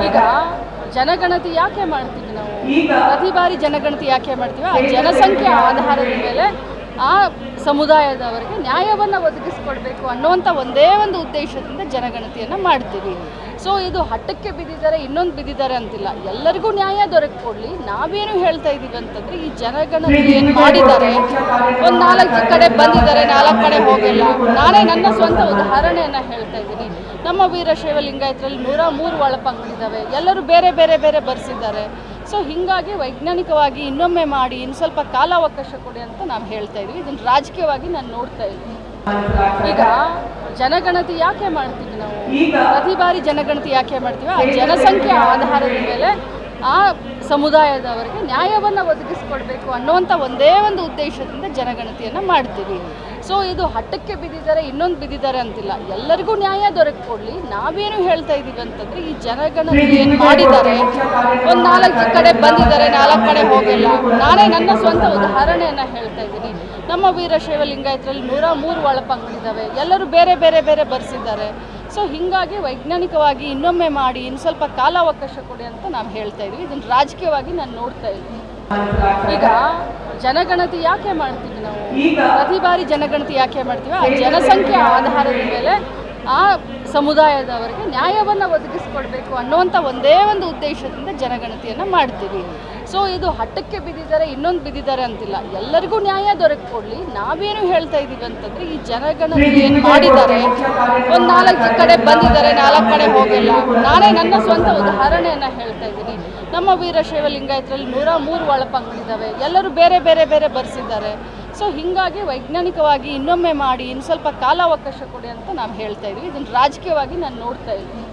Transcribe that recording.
ಈಗ ಜನಗಣತಿ ಯಾಕೆ ಮಾಡ್ತೀವಿ ನಾವು? ಪ್ರತಿ ಬಾರಿ ಜನಗಣತಿ ಯಾಕೆ ಮಾಡ್ತೀವಿ? ಆ ಜನಸಂಖ್ಯೆ ಆಧಾರದ ಮೇಲೆ ಆ ಸಮುದಾಯದವರಿಗೆ ನ್ಯಾಯವನ್ನು ಒದಗಿಸಿಕೊಡ್ಬೇಕು ಅನ್ನುವಂಥ ಒಂದೇ ಒಂದು ಉದ್ದೇಶದಿಂದ ಜನಗಣತಿಯನ್ನು ಮಾಡ್ತೀವಿ. ಸೊ ಇದು ಹಠಕ್ಕೆ ಬಿದ್ದಿದ್ದಾರೆ, ಇನ್ನೊಂದು ಬಿದ್ದಿದ್ದಾರೆ ಅಂತಿಲ್ಲ, ಎಲ್ಲರಿಗೂ ನ್ಯಾಯ ದೊರಕಿಕೊಡ್ಲಿ. ನಾವೇನು ಹೇಳ್ತಾ ಇದ್ದೀವಿ ಅಂತಂದರೆ, ಈ ಜನಗಣತಿ ಏನು ಮಾಡಿದ್ದಾರೆ, ಒಂದು 4 ಕಡೆ ಬಂದಿದ್ದಾರೆ, 4 ಕಡೆ ಹೋಗಿಲ್ಲ. ನಾನೇ ನನ್ನ ಸ್ವಂತ ಉದಾಹರಣೆಯನ್ನು ಹೇಳ್ತಾ ಇದ್ದೀನಿ. ನಮ್ಮ ವೀರಶೈವ ಲಿಂಗಾಯತರಲ್ಲಿ 103 ಒಳಪಂಗಡಿದ್ದಾವೆ, ಎಲ್ಲರೂ ಬೇರೆ ಬೇರೆ ಬೇರೆ ಬರೆಸಿದ್ದಾರೆ. ಸೊ ಹೀಗಾಗಿ ವೈಜ್ಞಾನಿಕವಾಗಿ ಇನ್ನೊಮ್ಮೆ ಮಾಡಿ ಇನ್ನು ಸ್ವಲ್ಪ ಕಾಲಾವಕಾಶ ಕೊಡಿ ಅಂತ ನಾವು ಹೇಳ್ತಾ ಇದ್ವಿ. ಇದನ್ನು ರಾಜಕೀಯವಾಗಿ ನಾನು ನೋಡ್ತಾ ಇದ್ದೀನಿ. ಈಗ ಜನಗಣತಿ ಯಾಕೆ ಮಾಡ್ತೀವಿ ನಾವು? ಪ್ರತಿ ಬಾರಿ ಜನಗಣತಿ ಯಾಕೆ ಮಾಡ್ತೀವಿ? ಆ ಜನಸಂಖ್ಯೆ ಆಧಾರದ ಮೇಲೆ ಆ ಸಮುದಾಯದವರಿಗೆ ನ್ಯಾಯವನ್ನು ಒದಗಿಸಿಕೊಡ್ಬೇಕು ಅನ್ನುವಂಥ ಒಂದೇ ಒಂದು ಉದ್ದೇಶದಿಂದ ಜನಗಣತಿಯನ್ನು ಮಾಡ್ತೀವಿ. ಸೊ ಇದು ಹಠಕ್ಕೆ ಬಿದ್ದಿದ್ದಾರೆ, ಇನ್ನೊಂದು ಬಿದ್ದಿದ್ದಾರೆ ಅಂತಿಲ್ಲ, ಎಲ್ಲರಿಗೂ ನ್ಯಾಯ ದೊರಕಿಕೊಡ್ಲಿ. ನಾವೇನು ಹೇಳ್ತಾ ಇದ್ದೀವಿ ಅಂತಂದರೆ, ಈ ಜನಗಣತಿ ಏನು ಮಾಡಿದ್ದಾರೆ, ಒಂದು 4 ಕಡೆ ಬಂದಿದ್ದಾರೆ, 4 ಕಡೆ ಹೋಗಿಲ್ಲ. ನಾನೇ ನನ್ನ ಸ್ವಂತ ಉದಾಹರಣೆಯನ್ನು ಹೇಳ್ತಾ ಇದ್ದೀನಿ. ನಮ್ಮ ವೀರಶೈವ ಲಿಂಗಾಯತರಲ್ಲಿ 103 ಒಳಪಂಗಡಿದ್ದಾವೆ, ಎಲ್ಲರೂ ಬೇರೆ ಬೇರೆ ಬೇರೆ ಬರೆಸಿದ್ದಾರೆ. ಸೊ ಹೀಗಾಗಿ ವೈಜ್ಞಾನಿಕವಾಗಿ ಇನ್ನೊಮ್ಮೆ ಮಾಡಿ ಇನ್ನು ಸ್ವಲ್ಪ ಕಾಲಾವಕಾಶ ಕೊಡಿ ಅಂತ ನಾವು ಹೇಳ್ತಾ ಇದ್ವಿ. ಇದನ್ನು ರಾಜಕೀಯವಾಗಿ ನಾನು ನೋಡ್ತಾ ಇದ್ದೀನಿ. ಈಗ ಜನಗಣತಿ ಯಾಕೆ ಮಾಡ್ತೀವಿ ನಾವು? ಪ್ರತಿ ಬಾರಿ ಜನಗಣತಿ ಯಾಕೆ ಮಾಡ್ತೀವಿ? ಆ ಜನಸಂಖ್ಯೆ ಆಧಾರದ ಮೇಲೆ ಆ ಸಮುದಾಯದವರಿಗೆ ನ್ಯಾಯವನ್ನು ಒದಗಿಸಿಕೊಡ್ಬೇಕು ಅನ್ನುವಂಥ ಒಂದೇ ಒಂದು ಉದ್ದೇಶದಿಂದ ಜನಗಣತಿಯನ್ನು ಮಾಡ್ತೀವಿ. ಸೊ ಇದು ಹಠಕ್ಕೆ ಬಿದ್ದಿದ್ದಾರೆ, ಇನ್ನೊಂದು ಬಿದ್ದಿದ್ದಾರೆ ಅಂತಿಲ್ಲ, ಎಲ್ಲರಿಗೂ ನ್ಯಾಯ ದೊರಕಿಕೊಡ್ಲಿ. ನಾವೇನು ಹೇಳ್ತಾ ಇದ್ದೀವಿ ಅಂತಂದರೆ, ಈ ಜನಗಣತಿ ಏನು ಮಾಡಿದ್ದಾರೆ, ಒಂದು 4 ಕಡೆ ಬಂದಿದ್ದಾರೆ, 4 ಕಡೆ ಹೋಗಿಲ್ಲ. ನಾನೇ ನನ್ನ ಸ್ವಂತ ಉದಾಹರಣೆಯನ್ನು ಹೇಳ್ತಾ ಇದ್ದೀನಿ. ನಮ್ಮ ವೀರಶೈವ ಲಿಂಗಾಯತರಲ್ಲಿ 103 ಒಳಪಂಗಡಿದ್ದಾವೆ, ಎಲ್ಲರೂ ಬೇರೆ ಬೇರೆ ಬೇರೆ ಬರೆಸಿದ್ದಾರೆ. ಸೊ ಹೀಗಾಗಿ ವೈಜ್ಞಾನಿಕವಾಗಿ ಇನ್ನೊಮ್ಮೆ ಮಾಡಿ ಇನ್ನು ಸ್ವಲ್ಪ ಕಾಲಾವಕಾಶ ಕೊಡಿ ಅಂತ ನಾವು ಹೇಳ್ತಾ ಇದ್ವಿ. ಇದನ್ನು ರಾಜಕೀಯವಾಗಿ ನಾನು ನೋಡ್ತಾ ಇದ್ದೀನಿ.